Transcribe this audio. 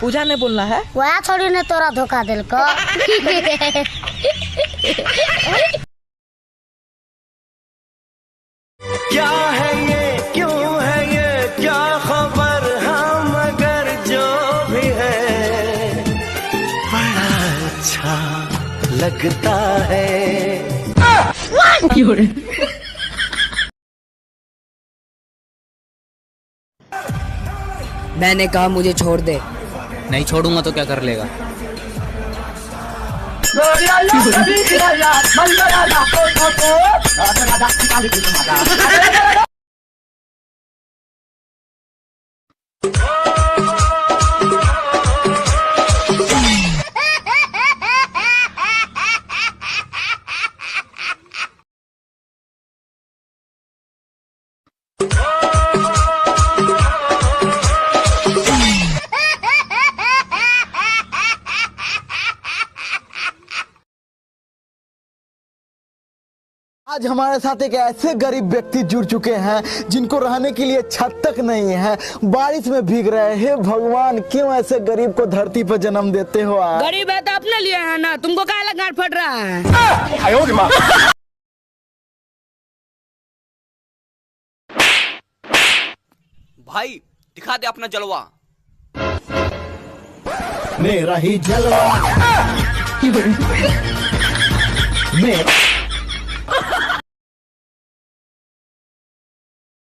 पूजा ने बोलना है। वह छोड़ी ने तोरा धोखा दिल को। क्या है ये, क्यों है ये, क्या खबर, हम मगर जो भी है बड़ा अच्छा लगता है। मैंने कहा मुझे छोड़ दे। नहीं छोड़ूंगा तो क्या कर लेगा? आज हमारे साथ एक ऐसे गरीब व्यक्ति जुड़ चुके हैं जिनको रहने के लिए छत तक नहीं है, बारिश में भीग रहे हैं। भगवान क्यों ऐसे गरीब को धरती पर जन्म देते हो आप? गरीब है तो अपने लिए है ना, तुमको काहे गांठ फट रहा है? भाई दिखा दे अपना जलवा। मेरा ही जलवा। मेरा